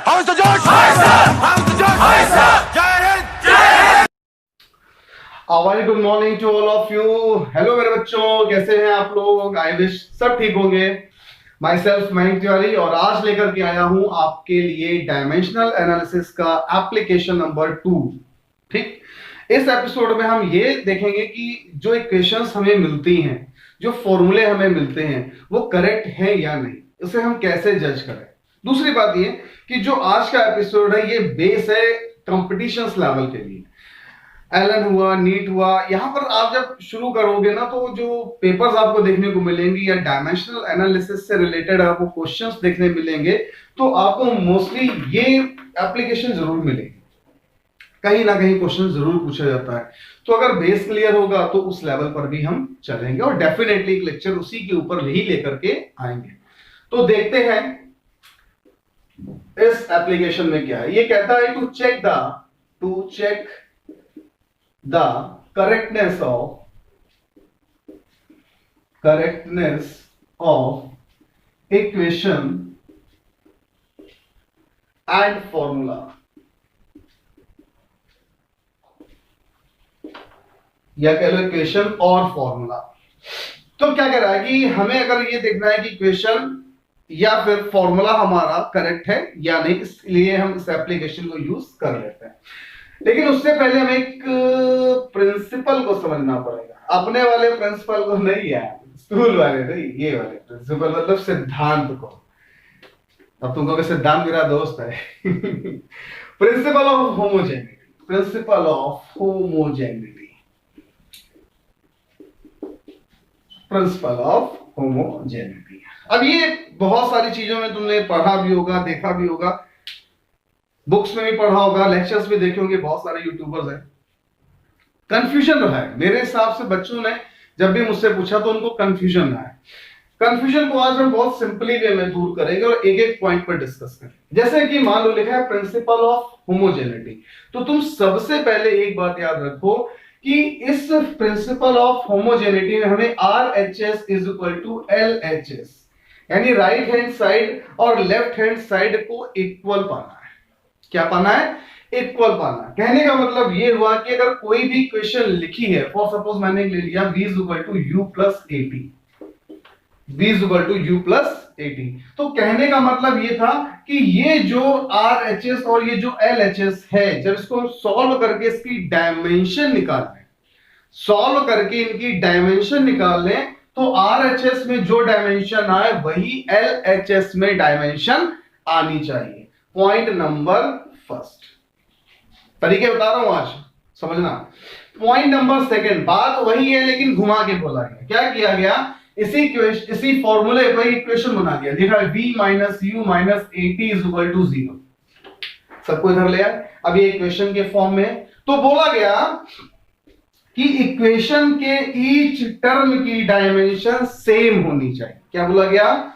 How's the George? Hi, sir. How's the George? Hi, sir. Jai Hind. Jai Hind. A very good morning to all of you. Hello मेरे बच्चों, कैसे हैं आप लोग? I wish सब ठीक होंगे. माई सेल्फ मयंक तिवारी और आज लेकर के आया हूं आपके लिए डायमेंशनल एनालिसिस का एप्लीकेशन नंबर 2. ठीक, इस एपिसोड में हम ये देखेंगे कि जो इक्वेशंस हमें मिलती हैं, जो फॉर्मूले हमें मिलते हैं, वो करेक्ट हैं या नहीं, उसे हम कैसे जज करें. दूसरी बात ये कि जो आज का एपिसोड है ये बेस है कॉम्पिटिशंस लेवल के लिए. एलन हुआ, नीट हुआ, यहां पर आप जब शुरू करोगे ना तो जो पेपर्स आपको देखने को मिलेंगे या डायमेंशनल एनालिसिस से रिलेटेड आपको क्वेश्चंस देखने मिलेंगे तो आपको मोस्टली ये एप्लीकेशन जरूर मिलेगी. कहीं ना कहीं क्वेश्चन जरूर पूछा जाता है. तो अगर बेस क्लियर होगा तो उस लेवल पर भी हम चलेंगे और डेफिनेटली एक लेक्चर उसी के ऊपर ही लेकर के आएंगे. तो देखते हैं इस एप्लीकेशन में क्या है. ये कहता है to check the correctness of equation and formula. या कह लो इक्वेशन और फॉर्मूला. तो क्या कह रहा है कि हमें अगर ये देखना है कि इक्वेशन या फिर फॉर्मूला हमारा करेक्ट है या नहीं, इसलिए हम इस एप्लीकेशन को यूज कर लेते हैं. लेकिन उससे पहले हमें एक प्रिंसिपल को समझना पड़ेगा. अपने वाले प्रिंसिपल को नहीं है, स्कूल वाले नहीं, ये वाले प्रिंसिपल मतलब सिद्धांत को. अब तुम कहोगे सिद्धांत मेरा दोस्त है. Principal of homogeneity. अब ये बहुत सारी चीजों में तुमने पढ़ा भी होगा, देखा भी होगा, बुक्स में भी पढ़ा होगा, लेक्चर्स भी देखे होंगे, बहुत सारे यूट्यूबर्स हैं. कंफ्यूजन रहा है मेरे हिसाब से. बच्चों ने जब भी मुझसे पूछा तो उनको कंफ्यूजन रहा है. कंफ्यूजन को आज हम बहुत सिंपली वे में दूर करेंगे और एक एक पॉइंट पर डिस्कस करेंगे. जैसे कि मान लो लिखा है प्रिंसिपल ऑफ होमोजेनिटी, तो तुम सबसे पहले एक बात याद रखो कि इस प्रिंसिपल ऑफ होमोजेनिटी में हमें RHS is equal to LHS यानी राइट हैंड साइड और लेफ्ट हैंड साइड को इक्वल पाना है. क्या पाना है? इक्वल पाना. कहने का मतलब ये हुआ कि अगर कोई भी इक्वेशन लिखी है, फॉर सपोज मैंने ले लिया b is equal to u plus at, तो कहने का मतलब ये था कि ये जो RHS और ये जो LHS है, जब इसको हम सॉल्व करके इसकी डायमेंशन निकाल लें तो RHS में जो डायमेंशन आए वही LHS में डायमेंशन आनी चाहिए. Point number first. तरीके बता रहा हूं आज, समझना. पॉइंट नंबर सेकंड, बात वही है लेकिन घुमा के बोला गया. क्या किया गया? इसी फॉर्मूले को इक्वेशन बना दिया. देखा v minus u minus at is equal to 0. सबको इधर ले आए. अब ये इक्वेशन के फॉर्म में तो बोला गया कि इक्वेशन के ईच टर्म की डायमेंशन सेम होनी चाहिए. क्या बोला गया?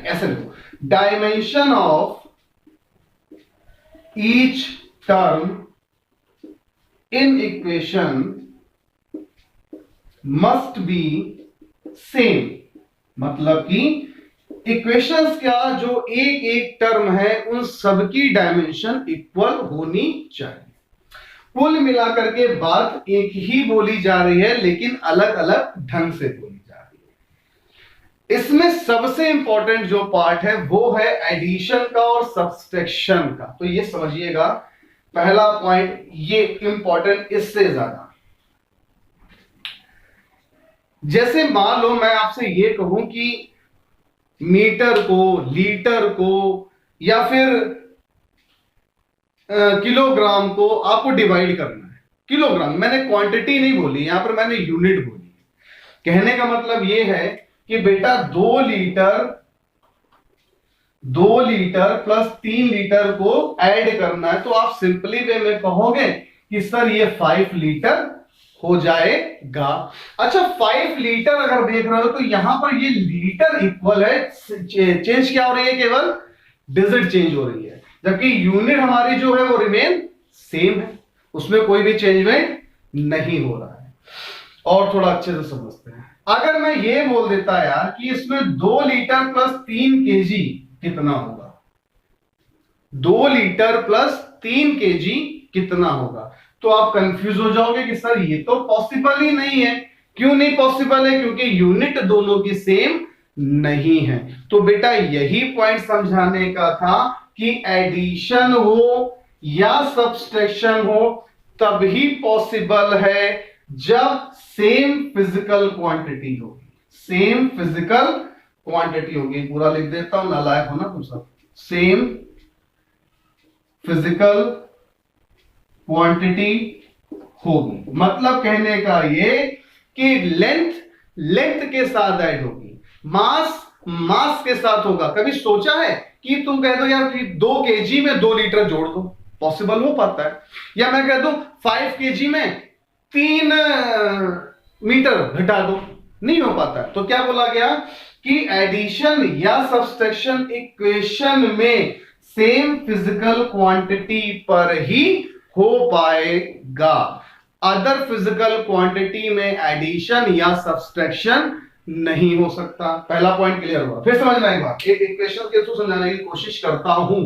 ऐसे लिखो, dimension of each term in equation must be same. मतलब कि इक्वेशंस का जो एक एक टर्म है उन सबकी डायमेंशन इक्वल होनी चाहिए. कुल मिलाकर के बात एक ही बोली जा रही है लेकिन अलग अलग ढंग से बोली जा रही है. इसमें सबसे इंपॉर्टेंट जो पार्ट है वो है एडिशन का और सब्सट्रैक्शन का. तो ये समझिएगा, पहला पॉइंट ये इंपॉर्टेंट. इससे ज्यादा जैसे मान लो मैं आपसे ये कहूं कि मीटर को, लीटर को या फिर किलोग्राम को आपको डिवाइड करना है. किलोग्राम, मैंने क्वांटिटी नहीं बोली, यहां पर मैंने यूनिट बोली. कहने का मतलब यह है कि बेटा 2 लीटर प्लस 3 लीटर को ऐड करना है तो आप सिंपली वे में कहोगे कि सर ये 5 लीटर हो जाएगा. अच्छा, 5 लीटर अगर देख रहे हो तो यहां पर ये लीटर इक्वल है, चेंज क्या हो रही है? केवल डिजिट चेंज हो रही है, जबकि यूनिट हमारी जो है वो रिमेन सेम है, उसमें कोई भी चेंजमेंट नहीं हो रहा है. और थोड़ा अच्छे से समझते हैं. अगर मैं ये बोल देता यार कि इसमें 2 लीटर प्लस 3 केजी कितना होगा, 2 लीटर प्लस 3 केजी कितना होगा, तो आप कंफ्यूज हो जाओगे कि सर ये तो पॉसिबल ही नहीं है। क्यों नहीं पॉसिबल है? क्योंकि यूनिट दोनों की सेम नहीं है। तो बेटा यही पॉइंट समझाने का था कि एडिशन हो या सब्सट्रैक्शन हो तभी पॉसिबल है जब सेम फिजिकल क्वांटिटी होगी, सेम फिजिकल क्वांटिटी होगी। पूरा लिख देता हूं, नालायक हो ना तुम सब। सेम फिजिकल क्वांटिटी होगी, मतलब कहने का ये कि लेंथ के साथ ऐड होगी, मास के साथ होगा। कभी सोचा है कि तुम कह दो यार कि 2 केजी में 2 लीटर जोड़ दो, पॉसिबल हो पाता है? या मैं कह दूं 5 केजी में 3 मीटर घटा दो, नहीं हो पाता है। तो क्या बोला गया कि एडिशन या सब्सट्रैक्शन इक्वेशन में सेम फिजिकल क्वांटिटी पर ही हो पाएगा, अदर फिजिकल क्वांटिटी में एडिशन या सब्सट्रैक्शन नहीं हो सकता। पहला पॉइंट क्लियर हुआ। फिर समझ में आएगा, एक इक्वेशन के थ्रू समझाने की कोशिश करता हूं।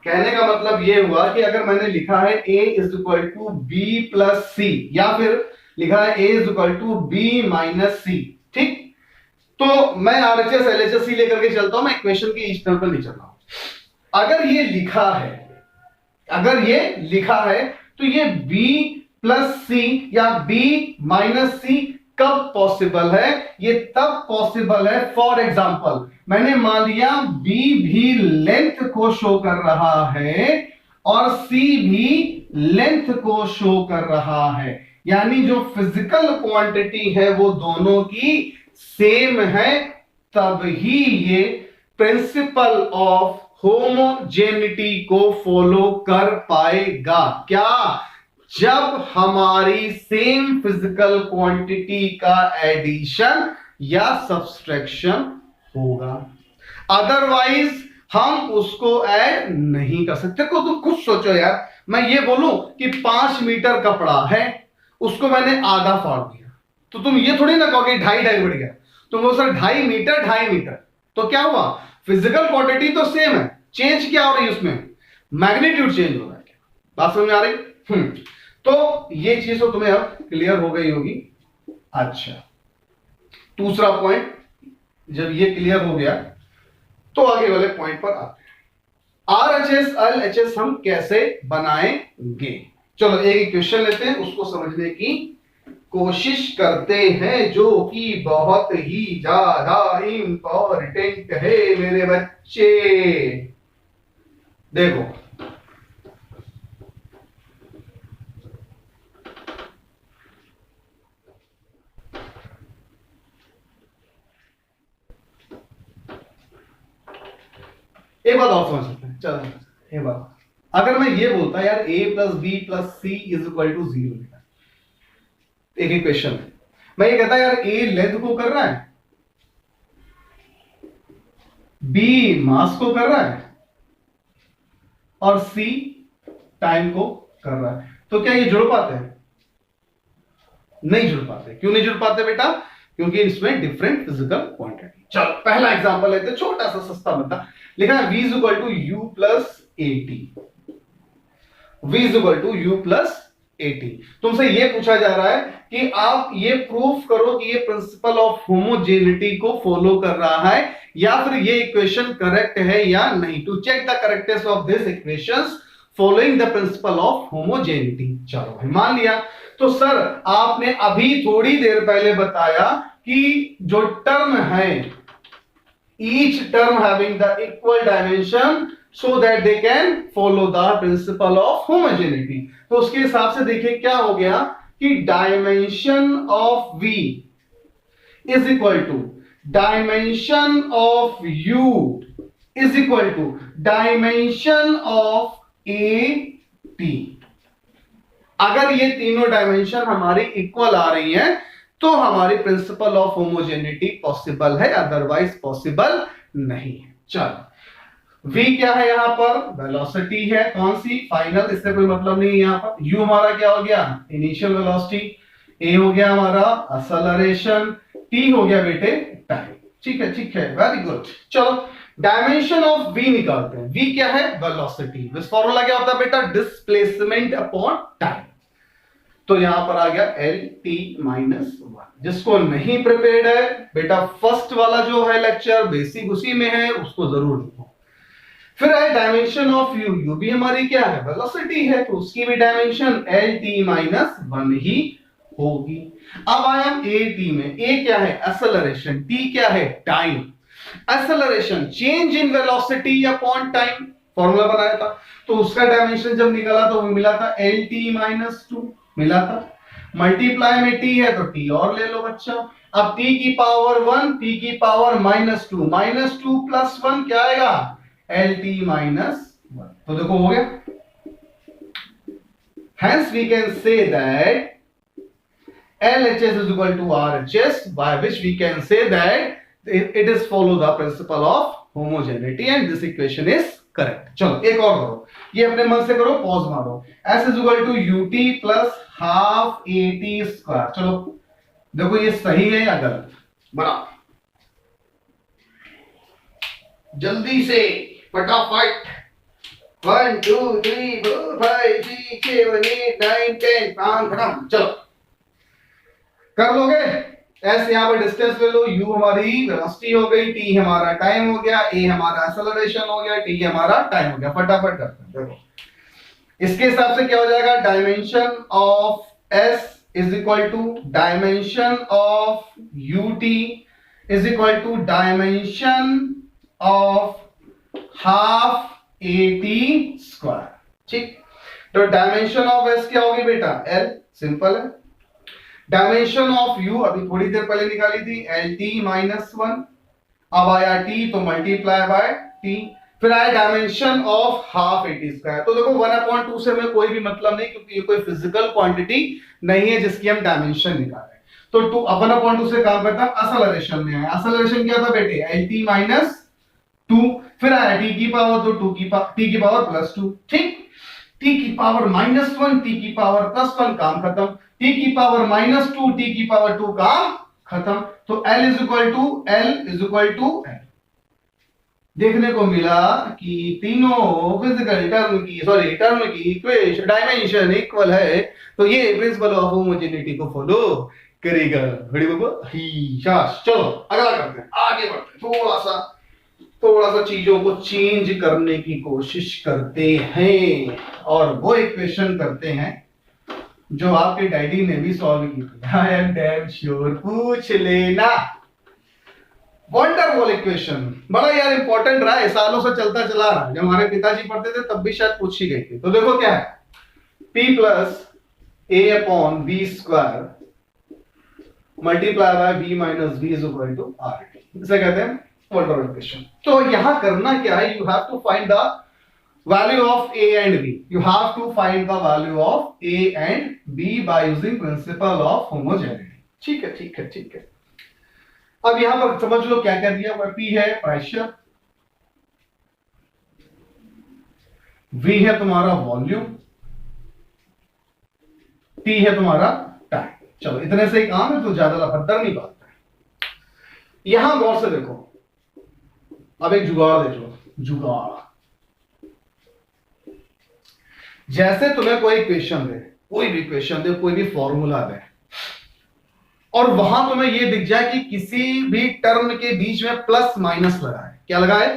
कहने का मतलब यह हुआ कि अगर मैंने लिखा है a is equal to B plus C, या फिर लिखा है a is equal to B minus C, ठीक, तो मैं आरएचएस एलएचएस सी लेकर के चलता हूं, मैं इक्वेशन की इस टर्म पर नहीं चल रहा हूं। अगर ये लिखा है, अगर ये लिखा है तो ये b प्लस सी या b माइनस सी कब पॉसिबल है? ये तब पॉसिबल है, फॉर एग्जाम्पल मैंने मान लिया b भी लेंथ को शो कर रहा है और c भी लेंथ को शो कर रहा है, यानी जो फिजिकल क्वांटिटी है वो दोनों की सेम है, तब ही ये प्रिंसिपल ऑफ होमोजेनिटी को फॉलो कर पाएगा। क्या? जब हमारी सेम फिजिकल क्वांटिटी का एडिशन या सब्सट्रैक्शन होगा, अदरवाइज हम उसको ऐड नहीं कर सकते। को तुम खुद सोचो यार, मैं ये बोलूं कि 5 मीटर कपड़ा है, उसको मैंने आधा फाड़ दिया, तो तुम ये थोड़ी ना कहोगे 2.5 बढ़ गया। तुम वो सर 2.5 मीटर, तो क्या हुआ? फिजिकल क्वांटिटी तो सेम है, चेंज क्या हो रही है उसमें? मैग्नीट्यूड चेंज हो रहा है। बात समझ में आ रही? तो ये चीज तो तुम्हें अब क्लियर हो गई होगी। अच्छा, दूसरा पॉइंट, जब ये क्लियर हो गया तो आगे वाले पॉइंट पर आते हैं। आरएचएस एलएचएस हम कैसे बनाएंगे? चलो एक क्वेश्चन लेते हैं, उसको समझने की कोशिश करते हैं, जो कि बहुत ही ज्यादा इंपॉर्टेंट है मेरे बच्चे। देखो, एक बात और समझ सकते हैं। चलो एक बात, अगर मैं ये बोलता यार a plus B plus C is equal to 0, एक ही क्वेश्चन है, मैं ये कहता यार a लेंथ को कर रहा है, b मास को कर रहा है और c टाइम को कर रहा है, तो क्या ये जुड़ पाते हैं? नहीं जुड़ पाते। क्यों नहीं जुड़ पाते बेटा? क्योंकि इसमें डिफरेंट फिजिकल क्वांटिटी। चलो पहला एग्जांपल लेते हैं, छोटा सा सस्ता बता। लिखा है v is equal to u plus 80, v is equal to u plus 80। तुमसे ये पूछा जा रहा है कि आप ये प्रूफ करो कि ये प्रिंसिपल ऑफ होमोजेनिटी को फॉलो कर रहा है या फिर ये इक्वेशन करेक्ट है या नहीं। To check the correctness of this equations following the principle of homogeneity. चलो भाई मान लिया। तो सर आपने अभी थोड़ी देर पहले बताया कि जो टर्म है, each term having the equal dimension so that they can follow the principle of homogeneity। तो उसके हिसाब से देखिए क्या हो गया कि dimension of v is equal to dimension of u is equal to dimension of at। अगर ये तीनों डायमेंशन हमारी इक्वल आ रही हैं तो हमारी प्रिंसिपल ऑफ होमोजेनिटी पॉसिबल है, अदरवाइज पॉसिबल नहीं है। चलो v क्या है यहाँ पर? वेलोसिटी है, कौन सी? फाइनल, इससे कोई मतलब नहीं है यहाँ पर। u हमारा क्या हो गया? Initial velocity. a हो गया हमारा एक्सेलरेशन, t हो गया बेटे टाइम। ठीक है, वेरी गुड। चलो डायमेंशन ऑफ v निकालते हैं। v क्या है? वेलोसिटी। इस फॉर्मूला क्या होता है बेटा? Displacement upon time. तो यहां पर आ गया एल टी माइनस वन। जिसको नहीं प्रिपेयर्ड है बेटा, फर्स्ट वाला जो है लेक्चर बेसिक उसी में है, उसको जरूर देखो। फिर है डायमेंशन ऑफ यू। यू भी हमारी क्या है? वेलोसिटी है, तो उसकी भी dimension L T minus one ही होगी। अब आया ए टी में। ए क्या है? एक्सेलरेशन। टी क्या है? Time. Acceleration change in velocity upon time, formula बनाया था, तो उसका डायमेंशन जब निकाला तो वो मिला था एल टी माइनस टू मिला था। मल्टीप्लाई में टी है तो टी और ले लो बच्चा। अब टी की पावर वन, टी की power minus two plus one क्या आएगा? L T minus one. तो देखो हो गया। Hence we can say that LHS is equal to RHS, by which we can say that it is follow the principle of homogeneity and this equation is correct. चलो एक और करो, ये अपने मन से करो, पॉज मारो। S is equal to UT plus half AT square। चलो देखो ये सही है या गलत, बनाओ जल्दी से फटाफट। 1 2 3 4 5 6 7 8 9 10 काम खत्म। चलो कर लोगे? एस यहाँ पर डिस्टेंस ले लो, यू हमारी वेलोसिटी हो गई, टी हमारा टाइम हो गया, ए हमारा एक्सेलरेशन हो गया, टी हमारा टाइम हो गया। फटाफट करते हैं। देखो इसके हिसाब से क्या हो जाएगा? Dimension of S is equal to dimension of U T is equal to dimension of half A T square. ठीक, तो डायमेंशन ऑफ एस क्या होगी बेटा? एल, सिंपल है। डायमेंशन ऑफ यू अभी थोड़ी देर पहले निकाली थी, एल टी माइनस वन। अब आया टी तो मल्टीप्लाई बाय टी। फिर आया dimension of half A T square. तो देखो 1/2 से हमें कोई भी मतलब नहीं, क्योंकि ये कोई फिजिकल क्वांटिटी नहीं है जिसकी हम डायमेंशन निकालें। तो 1/2 से काम करता है एक्सेलरेशन में आया। एक्सेलरेशन क्या था बेटे? L T minus two. फिर आया टी की पावर तो टी की पावर प्लस टू। ठीक, टी की पावर माइनस वन, टी की पावर प्लस वन, काम खत्म। टी की पावर माइनस टू, टी की पावर टू, काम खत्म। तो L is equal to L। देखने को मिला कि तीनों फिजिकल टर्म की इक्वेशन डायमेंशन इक्वल है, तो ये प्रिंसिपल ऑफ होमोजेनिटी को फॉलो करेगा। बड़ी बाबा ही शाबाश। चलो अगला करते हैं, आगे बढ़ते हैं। थोड़ा सा चीजों को चेंज करने की कोशिश करते हैं और वो इक्वेशन करते हैं जो आपके डैडी ने भी सॉल्व की थी। आई एम डैम श्योर, पूछ लेना। वंडरफुल इक्वेशन, बड़ा यार इंपॉर्टेंट रहा है, सालों से चलता चला रहा है। जब हमारे पिताजी पढ़ते थे तब भी शायद पूछी गई थी। तो देखो क्या है, P plus A upon B square multiply by B minus B is equal to R. इसे कहते हैं वंडरफुल इक्वेशन। तो यहां करना क्या है? You have to find the value of a and b. You have to find the value of a and b by using principle of homogeneity. ठीक है। अब यहां पर समझ लो क्या क्या दिया हुआ। P है प्रेशर, V है तुम्हारा वॉल्यूम, T है तुम्हारा टाइम। चलो इतने से ही काम है, तो ज्यादा लफड़दर नहीं बात है। यहां गौर से देखो, अब एक जुगाड़ देख लो। जुगाड़, जैसे तुम्हें कोई इक्वेशन दे, कोई भी इक्वेशन दे, कोई भी फॉर्मूला दे, और वहां तुम्हें यह दिख जाए कि किसी भी टर्म के बीच में प्लस माइनस लगा है। क्या लगा है?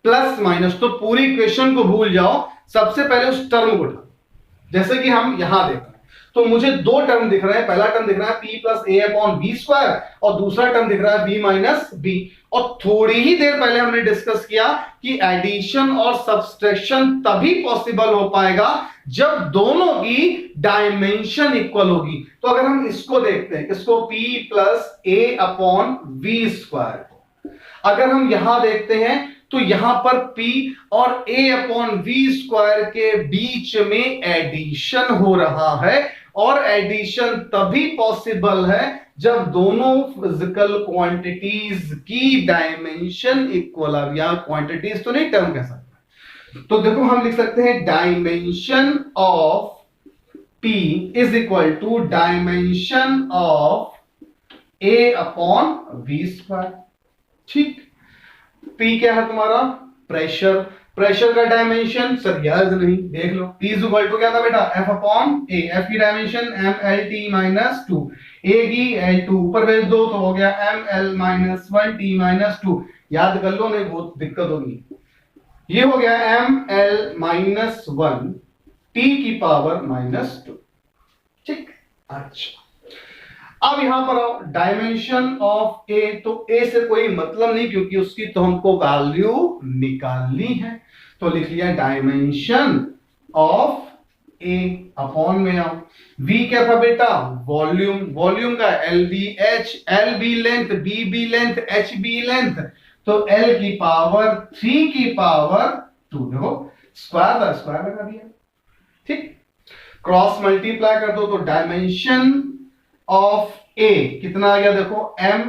Plus minus. तो पूरी इक्वेशन को भूल जाओ, सबसे पहले उस टर्म को उठाओ। जैसे कि हम यहां देख रहे हैं, तो मुझे दो टर्म दिख रहे हैं। पहला टर्म दिख रहा है P plus A upon B square, और दूसरा टर्म दिख रहा है B माइनस बी। और थोड़ी ही देर पहले हमने डिस्कस किया कि एडिशन और सब्सट्रैक्शन तभी पॉसिबल हो पाएगा जब दोनों की डायमेंशन इक्वल होगी। तो अगर हम इसको देखते हैं, इसको P plus A upon B square को अगर हम यहां देखते हैं, तो यहां पर P और a अपॉन वी स्क्वायर के बीच में एडिशन हो रहा है, और एडिशन तभी पॉसिबल है जब दोनों फिजिकल क्वांटिटीज की डायमेंशन इक्वल। अब यहां क्वांटिटीज तो नहीं टर्म कह सकते, तो देखो हम लिख सकते हैं dimension of P is equal to dimension of A upon V square. ठीक, P क्या है तुम्हारा? प्रेशर। प्रेशर का डायमेंशन सर याद नहीं, देख लो। P इज इक्वल टू क्या था बेटा? F upon A। F की डायमेंशन MLT माइनस 2, A की L2, ऊपर भेज दो तो हो गया ML माइनस 1T माइनस 2। याद कर लो, नहीं बहुत दिक्कत होगी। ये हो गया ML माइनस 1 T की पावर माइनस 2। ठीक, अच्छा अब यहां पर आओ, डायमेंशन ऑफ ए, तो ए से कोई मतलब नहीं क्योंकि उसकी तो हमको वैल्यू निकालनी है। तो लिख लिया डायमेंशन ऑफ ए अपॉन में आओ, वी क्या था बेटा? वॉल्यूम। वॉल्यूम का एल बी एच, एल बी लेंथ, बी बी लेंथ, एच बी लेंथ, तो एल की पावर 3 की पावर 2। देखो स्क्वायर था, स्क्वायर लगा दिया। ठीक, क्रॉस मल्टीप्लाई कर दो तो डायमेंशन ऑफ ए कितना आ गया? देखो m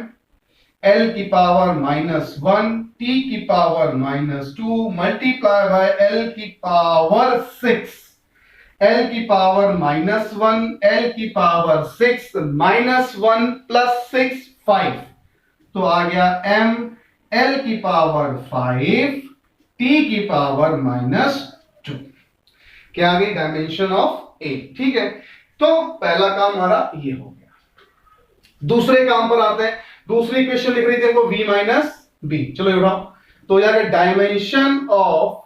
l की पावर माइनस 1 t की power minus 2 multiply by l की पावर 6, l की पावर माइनस 1, l की पावर 6 माइनस 1 प्लस 6 5, तो आ गया m l की पावर 5 t की पावर माइनस 2। क्या आ गई? डायमेंशन ऑफ ए। ठीक है, तो पहला काम हमारा ये हो गया। दूसरे काम पर आते हैं। दूसरी इक्वेशन लिख रही थी हमको v माइनस बी। चलो उठाओ, तो यार dimension of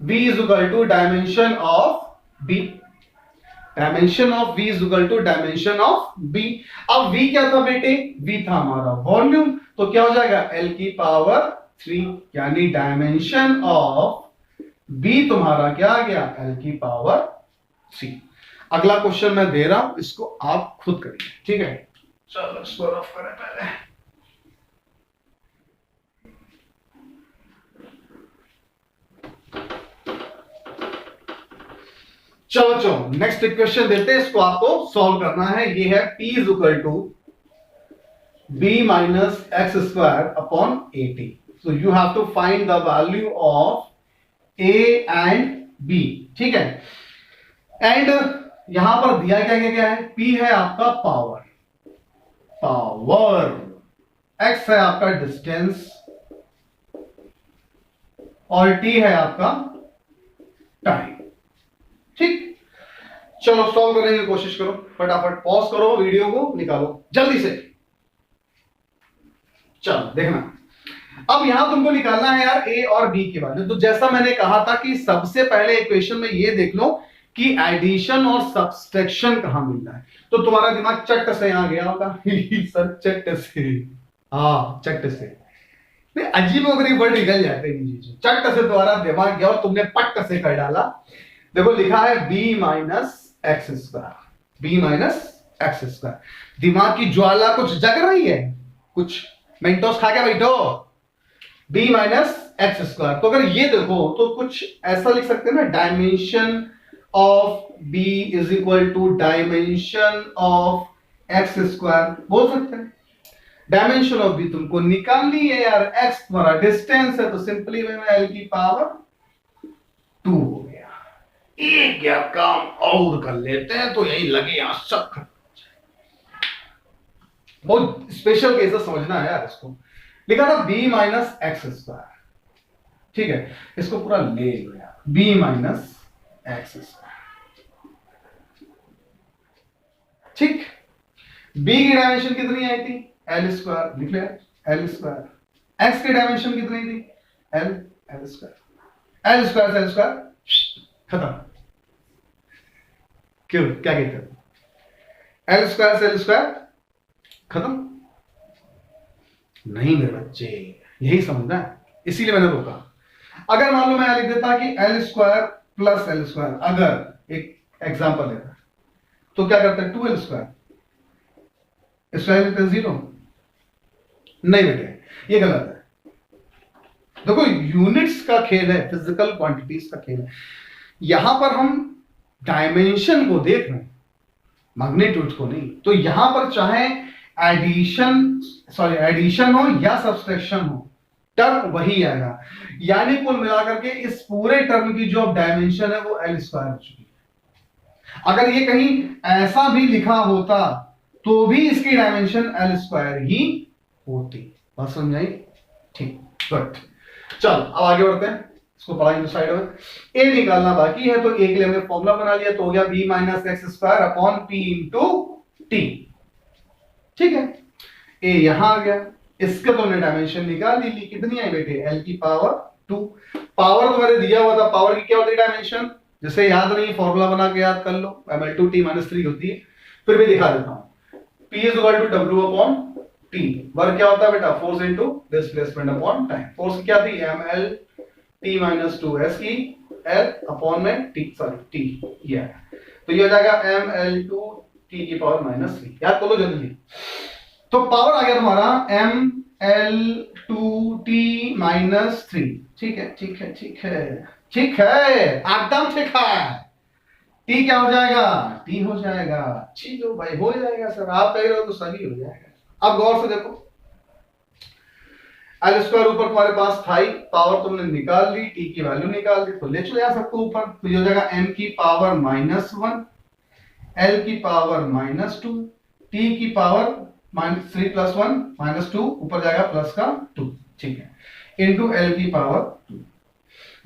v is equal to dimension of b। Dimension of v is equal to dimension of b। अब v क्या था बेटे? v था हमारा वॉल्यूम, तो क्या हो जाएगा? l की पावर 3, यानी डायमेंशन ऑफ b तुम्हारा क्या आ गया? l की पावर 3। अगला क्वेश्चन मैं दे रहा हूं, इसको आप खुद करिए। ठीक है, चलो इसको रफ करें पहले। चलो नेक्स्ट इक्वेशन देते हैं, इसको आपको सॉल्व करना है। ये है P is equal to B minus X square upon A T. So you have to find the value of A and B। ठीक है, एंड यहां पर दिया क्या है? P है आपका पावर, x है आपका डिस्टेंस, और t है आपका टाइम। ठीक, चलो सॉल्व करने की कोशिश करो, फटाफट पॉज करो, वीडियो को निकालो जल्दी से। चलो देखना, अब यहां तुमको निकालना है यार a और b के वैल्यू। तो जैसा मैंने कहा था कि सबसे पहले इक्वेशन में ये देख लो कि एडिशन और सब्सट्रैक्शन कहां मिल रहा है। तो तुम्हारा दिमाग चट से यहां गया होगा सर चट से, हाँ चट से, अजीब वगैरह वर्ड निकल जाते हैं। चट से तुम्हारा दिमाग गया और तुमने पट से कर डाला। देखो लिखा है b minus X square, b minus X square. दिमाग की ज्वाला कुछ जग रही है, कुछ मेंटोस खा के बैठो। b माइनस एक्स स्क्वायर, तो अगर ये देखो तो कुछ ऐसा लिख सकते हैं ना, dimension of b is equal to dimension of X square बोल सकते हैं। डायमेंशन ऑफ b तुमको निकालनी है यार, x तुम्हारा डिस्टेंस है, तो सिंपली में l की पावर 2 हो गया। एक या काम और कर लेते हैं तो यही लगे यहां सब खत्म। बहुत स्पेशल केसेस समझना है यार इसको। लिखा था b माइनस एक्स स्क्वायर, ठीक है, इसको पूरा ले लो यार, b माइनस एक्स स्क्वायर। ठीक, b की डायमेंशन कितनी आई थी? एल स्क्वायर, लिख लिया एल स्क्वायर। एक्स की डायमेंशन कितनी थी? L, L square. L square से एल स्क्वायर खत्म। क्यों, क्या कहते हैं? एल स्क्वायर से एल स्क्वायर खत्म। नहीं मेरे बच्चे, यही समझना है, इसीलिए मैंने रोका। अगर मान लो मैं लिख देता कि L square plus L square, अगर एक एग्जांपल लेता तो क्या करते हैं? 2l square, square equal 0। नहीं बेटे ये गलत है। देखो यूनिट्स का खेल है, फिजिकल क्वांटिटीज का खेल है। यहां पर हम डायमेंशन को देख रहे हैं, मैग्नीट्यूड को नहीं। तो यहां पर चाहे एडिशन हो या सब्सट्रैक्शन हो, टर्म वही आएगा, यानी कुल मिलाकर के इस पूरे टर्म की जो डायमेंशन है वो एल स्क्वायर हो चुकी है। अगर ये कहीं ऐसा भी लिखा होता तो भी इसकी डायमेंशन एल स्क्वायर ही होती। बात समझ आई? ठीक, गुड। चल अब आगे बढ़ते हैं, इसको पढ़ाएंगे साइड में। ए निकालना बाकी है, तो ए के लिए हमने फॉर्मूला बना लिया, तो हो गया B minus X square upon P into T. ठीक है, ए यहां आ गया, इसका तो हमने डायमेंशन निकाल ली। कितनी है बेटे? एल की पावर 2। पावर तो मैंने दिया हुआ था, पावर की क्या होती है डायमेंशन, जैसे याद नहीं फॉर्मूला बना के याद कर लो, ml2t - 3 होती है। फिर भी दिखा देता हूं, P is equal to W upon T। Work क्या होता है बेटा? Force into displacement upon time. Force क्या थी? ml t - 2s की L अपॉन में t, सॉरी t, ये है। तो ये हो जाएगा ml2 t की पावर -3। याद कर लो जल्दी। तो पावर आ गया तुम्हारा ml2t - 3। ठीक है, ठीक है, ठीक है, ठीक है, एकदम ठीक है। t क्या हो जाएगा? t हो जाएगा। ठीक है भाई, हो जाएगा सर, आप कह रहे हो तो सही हो जाएगा। अब गौर से देखो, एल स्क्वायर ऊपर तुम्हारे पास था ही, पावर तुमने निकाल ली, टी की वैल्यू निकाल दी, तो ले चले जा सबको ऊपर। तो ये हो जाएगा m की पावर -1, l की पावर -2, t की पावर -3 + 1 -2, ऊपर जाएगा प्लस का 2। ठीक है, इंटू l की पावर 2।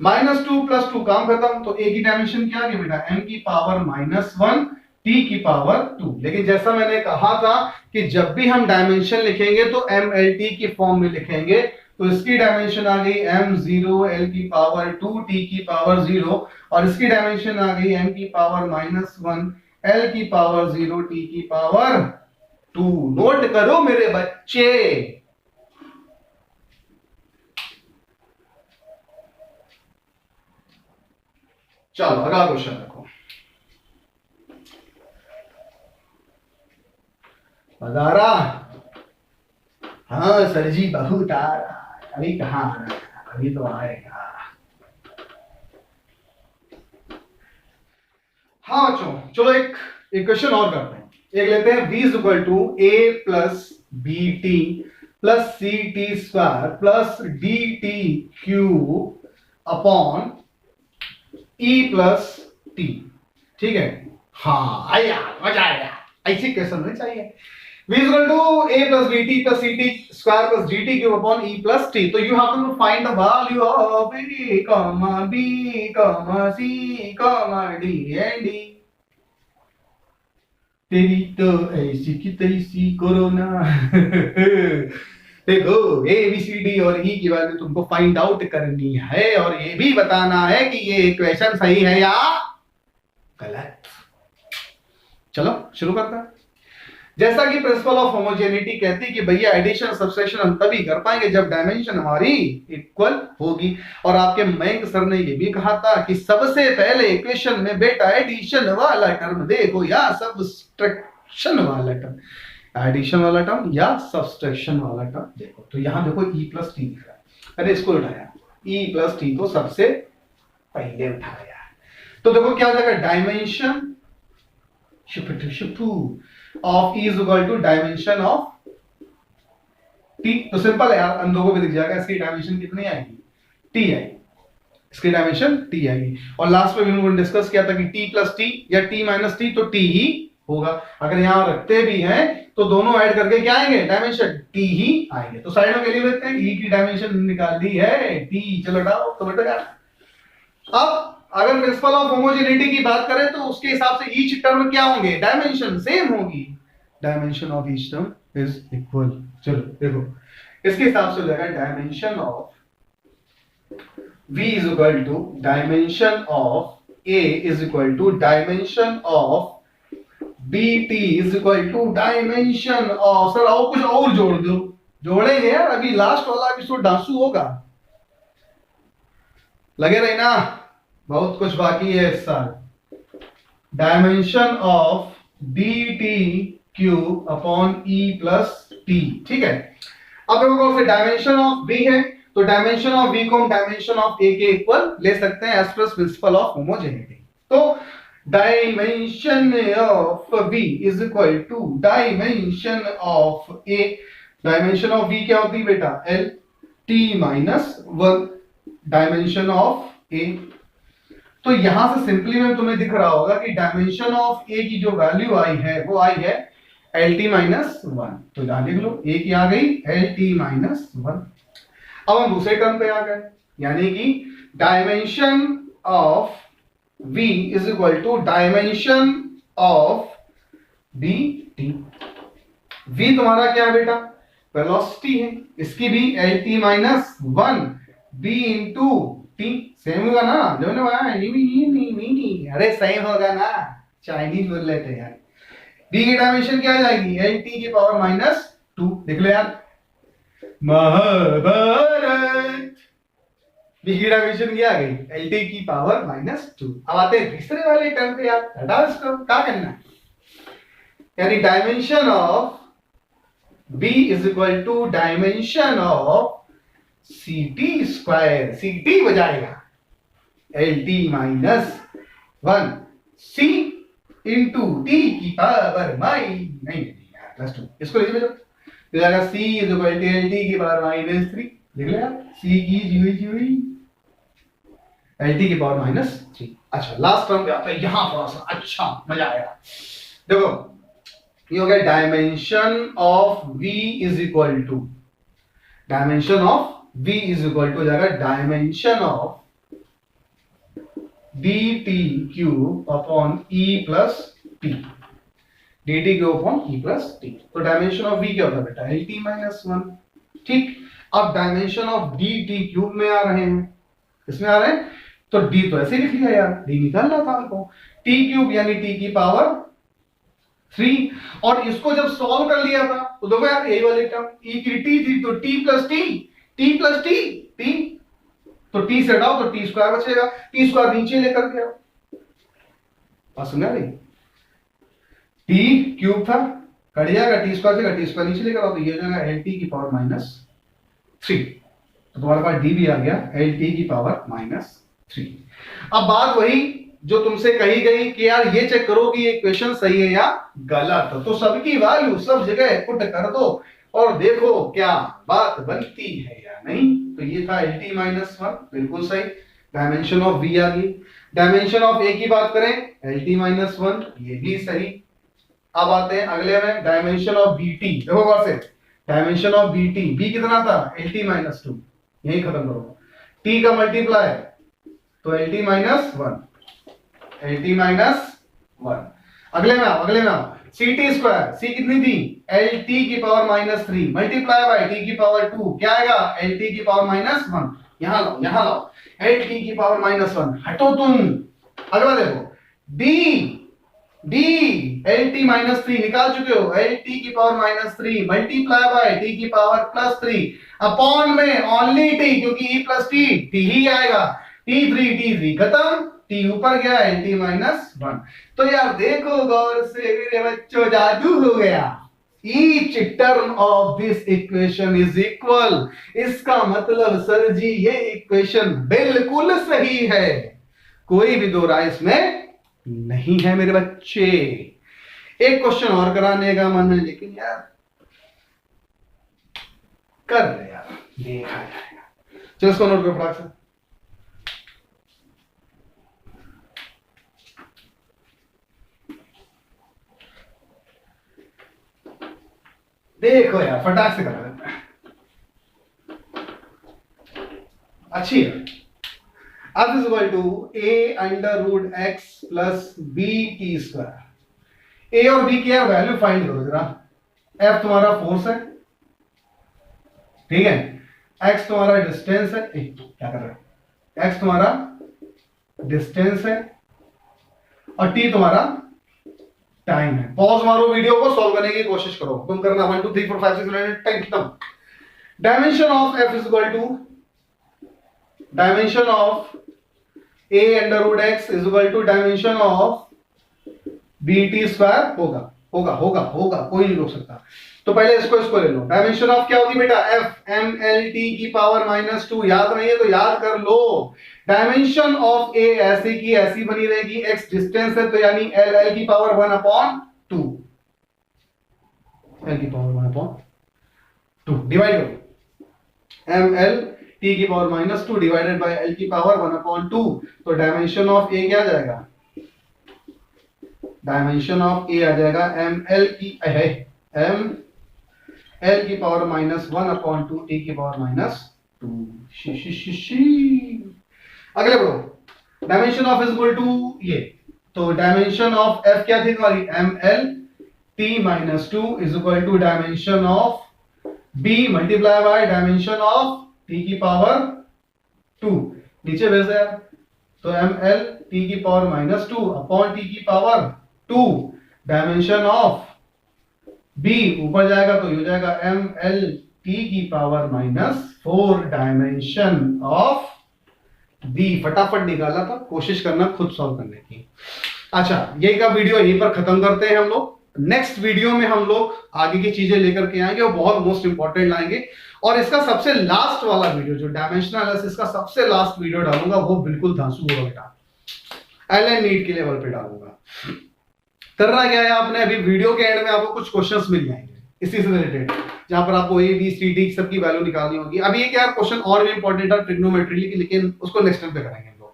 -2 + 2 काम खत्म। तो a की डायमेंशन क्या है बेटा? m की पावर -1 t की पावर 2। लेकिन जैसा मैंने कहा था कि जब भी हम डायमेंशन लिखेंगे तो mlt की फॉर्म में लिखेंगे, तो इसकी डायमेंशन आ गई m0 l की पावर 2 t की पावर 0, और इसकी डायमेंशन आ गई m की पावर -1 l की पावर 0 t की पावर 2। नोट करो मेरे बच्चे। चलो अगला क्वेश्चन देखो। बदारा, हाँ सर जी बहुत आ रहा है, अभी कहाँ आ रहा है, अभी तो आएगा। हाँ बच्चों, चलो एक क्वेश्चन और करते हैं। एक लेते हैं, v = a plus B T plus C T square plus D T cube upon E plus T. ठीक है, हाँ आया, मजा आया, ऐसे क्वेश्चन में चाहिए। v = a plus bt plus ct square plus dt cube upon e plus t। तो you have to find the value of a, b, c, d and d। तेरी तो ऐसी की तैसी कोरोना। देखो ए बी सी डी और ई की value तुमको फाइंड आउट करनी है, और ये भी बताना है कि ये इक्वेशन सही है या गलत। चलो शुरू करते हैं। जैसा कि प्रिंसिपल ऑफ होमोजेनिटी कहती है कि भैया एडिशन सब्सट्रैक्शन हम तभी कर पाएंगे जब डायमेंशन हमारी इक्वल होगी। और आपके मयंक सर ने ये भी कहा था कि सबसे पहले इक्वेशन में बेटा एडिशन वाला टर्म देखो या सब्सट्रैक्शन वाला टर्म, एडिशन वाला टर्म या सब्सट्रैक्शन वाला टर्म देखो। तो यहां देखो e + t दिख रहा है, मैंने इसको उठाया, e + t को सबसे पहले उठाया। तो देखो क्या हो जाएगा, dimension of e = dimension of t। तो सिंपल है यार, अंधों को भी दिख जाएगा। इसकी डायमेंशन कितनी आएगी? t आएगी, इसकी डायमेंशन t आएगी। और लास्ट में भी हम लोगों ने डिस्कस किया था कि t + t या t - t, तो t ही होगा। अगर यहां रखते भी हैं तो दोनों ऐड करके क्या आएंगे? डायमेंशन t ही आएंगे। तो साइड में कैलकुलेट लेते हैं, e की डायमेंशन निकाल दी है t, चलो हटाओ तो बेटा यार। अब अगर प्रिंसिपल ऑफ होमोजेनिटी की बात करें तो उसके हिसाब से ईच टर्म क्या होंगे? डायमेंशन सेम होगी, dimension of each term is equal. चलो देखो, इसके हिसाब से हो जाएगा dimension of v = dimension of a = dimension of bt = dimension of, sir और कुछ और जोड़ दो, जोड़ेंगे यार, अभी लास्ट वाला एपिसोड डांसू होगा, लगे रहे ना, बहुत कुछ बाकी है इस साल। Dimension of dt cube upon e + t। ठीक है, अब देखो कौन से डायमेंशन ऑफ v है, तो डायमेंशन ऑफ v को हम डायमेंशन ऑफ a के इक्वल ले सकते हैं एज पर प्रिंसिपल ऑफ होमोजेनिटी। तो dimension of v = dimension of a। Dimension of v क्या होती है बेटा? l, t minus 1 dimension of A. तो यहां से सिंपली में तुम्हें दिख रहा होगा कि डायमेंशन ऑफ ए की जो वैल्यू आई है वो आई है एल टी माइनस 1। तो यहां लिख लो ए की आ गई एल टी माइनस 1। अब हम दूसरे टर्म पे आ गए, यानी कि dimension of v is equal to dimension of D T. v तुम्हारा क्या है बेटा, वेलोसिटी है, इसकी भी L T minus 1 b into T. Same होगा ना, जो ना नहीं, अरे सेम होगा ना, चाइनीज बोल रहे थे यार। b की डायमेंशन क्या आ जाएगी, एल टी की पावर माइनस 2। देख लो यार, महाभारत। b की डायमेंशन क्या आ गई, एल टी की पावर माइनस 2। अब आते हैं तीसरे वाले टर्म पे यार, हटाओ इसको, क्या करना है, यानी dimension of b is equal to dimension of C T square. C T हो जाएगा L T minus 1 C into T की पावर नहीं प्लस 2। इसको लिख लो, तो जाएगा C is equal to L T की पावर माइनस 3। लिख लो यार, सी की जी एल टी की पावर माइनस 3। अच्छा लास्ट टर्म पे आता है, यहां थोड़ा सा अच्छा मजा आएगा। देखो ये हो गया dimension of v is equal to, dimension of v is equal to जाएगा dimension of dt cube upon e plus t, dt cube upon e plus t। तो डायमेंशन ऑफ v क्या होता है बेटा, एल टी माइनस 1। ठीक, अब dimension of dt cube में आ रहे हैं, किसमें आ रहे हैं, तो d तो ऐसे लिख लिया यार, d निकाल रहा था हमको, t क्यूब यानी t की पावर 3। और इसको जब सॉल्व कर लिया था तो देखो यार यही वाली टर्म e की t थी, तो t प्लस t तो t से हटाओ तो t स्क्वायर बचेगा, t स्क्वायर नीचे लेकर के आओ। बात समझ आ रही, t क्यूब था कट जाएगा, t स्क्वायर नीचे लेकर आओ, तो ये हो जाएगा एल टी की पावर माइनस 3। तो तुम्हारे पास d भी आ गया एल टी की पावर माइनस 3। अब बात वही जो तुमसे कही गई कि यार ये चेक करो कि ये इक्वेशन सही है या गलत। तो सबकी वैल्यू सब जगह पुट कर दो और देखो क्या बात बनती है या नहीं। तो ये था एल टी माइनस 1, बिल्कुल सही। डायमेंशन ऑफ v आ गई। डायमेंशन ऑफ a की बात करें एल टी माइनस 1, ये भी सही। अब आते हैं अगले में, डायमेंशन ऑफ बी टी। देखो गौर से, dimension of B T, B कितना था एल टी माइनस 2, यही खत्म करो, t का मल्टीप्लाई तो L T minus 1, L T minus 1। अगले में आओ, सी टी स्क्वायर, सी कितनी थी एल टी की power minus 3 multiply by T की पावर 2, क्या आएगा एल टी की पावर माइनस 1। यहां लाओ एल टी की पावर माइनस 1 हटो तुम। अगला देखो डी एल टी माइनस 3 निकाल चुके हो, एल टी की power minus 3 multiply by T की पावर प्लस 3 अपॉन में ओनली टी, क्योंकि ई प्लस टी ही आएगा, t3 खत्म, t ऊपर गया एल टी माइनस 1। तो यार देखो गौर से मेरे बच्चों, जादू हो गया। Each term of this equation is equal। इसका मतलब सर जी ये इक्वेशन बिल्कुल सही है, कोई भी दो राय इसमें नहीं है मेरे बच्चे। एक क्वेश्चन और कराने का मन है, लेकिन यार कर ले यार, देखा जाएगा। चलो इसको नोट करो फटाक से। देखो यार फटाक से करा देते हैं, अच्छी है। अब is equal to a under root x plus B T square. a और b की यार वैल्यू फाइंड करो जरा। f तुम्हारा फोर्स है, ठीक है, x तुम्हारा डिस्टेंस है, क्या कर रहे हो, x तुम्हारा डिस्टेंस है और t तुम्हारा टाइम है। पॉज मारो वीडियो को, सॉल्व करने की कोशिश करो, तुम करना 1 2 3 4 5 6 7 8 खत्म। Dimension of f is equal to dimension of a under root x is equal to dimension of bt square होगा, कोई नहीं रोक सकता। तो पहले इसको ले लो। डायमेंशन ऑफ क्या होगी बेटा, f m l t की पावर माइनस 2। याद नहीं है तो याद कर लो। डायमेंशन ऑफ a ऐसी की ऐसी बनी रहेगी, x डिस्टेंस है तो यानी l की पावर 1 अपॉन 2, l की पावर 1 अपॉन 2 डिवाइड करो। एम एल टी की power minus 2 divided by L की पावर 1/2। तो डायमेंशन ऑफ ए क्या आ जाएगा, डायमेंशन ऑफ ए आ जाएगा एम एल की है एम एल की पावर माइनस 1/2 टी की पावर माइनस 2। अगले बढ़ो, dimension of is equal to ये, तो डायमेंशन ऑफ एफ क्या थी तुम्हारी, M L T minus 2 is equal to dimension of B multiply by dimension of T की पावर 2। नीचे भेज दे यार, तो एम एल टी की पावर माइनस 2 अपॉन टी की पावर 2 डायमेंशन ऑफ बी ऊपर जाएगा तो ये हो जाएगा एम एल टी की power minus 4 dimension of B. फटाफट निकाला था, कोशिश करना खुद सॉल्व करने की। अच्छा, यही का वीडियो यहीं पर खत्म करते हैं हम लोग। नेक्स्ट वीडियो में हम लोग आगे की चीजें लेकर के आएंगे और बहुत मोस्ट इंपॉर्टेंट लाएंगे। और इसका सबसे लास्ट वाला वीडियो जो डायमेंशनल एनालिसिस का सबसे लास्ट वीडियो डालूंगा वो बिल्कुल धांसू होगा बेटा, एलएन नीट के लेवल पे डालूंगा। करना क्या है, आपने अभी वीडियो के एंड में आपको कुछ क्वेश्चंस मिल जाएंगे इसी से रिलेटेड, जहां पर आपको ए बी सी डी सबकी वैल्यू निकालनी होगी। अभी एक यार क्वेश्चन और भी इंपॉर्टेंट है ट्रिग्नोमेट्री की, लेकिन उसको नेक्स्ट टाइम पे करेंगे हम लोग।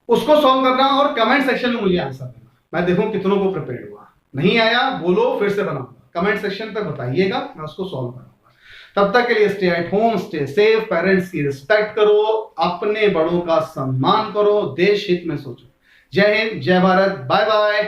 उसको सॉल्व करना और कमेंट सेक्शन में मुझे आंसर देना, मैं देखूं कितनों को प्रिपेयर हुआ। नहीं आया बोलो, फिर से बनाऊंगा, कमेंट सेक्शन पे बताइएगा, मैं उसको सॉल्व करूंगा। तब तक के लिए stay at home, stay safe, parents की रिस्पेक्ट करो, अपने बड़ों का सम्मान करो, देश हित में सोचो। जय हिंद, जय भारत, बाय बाय।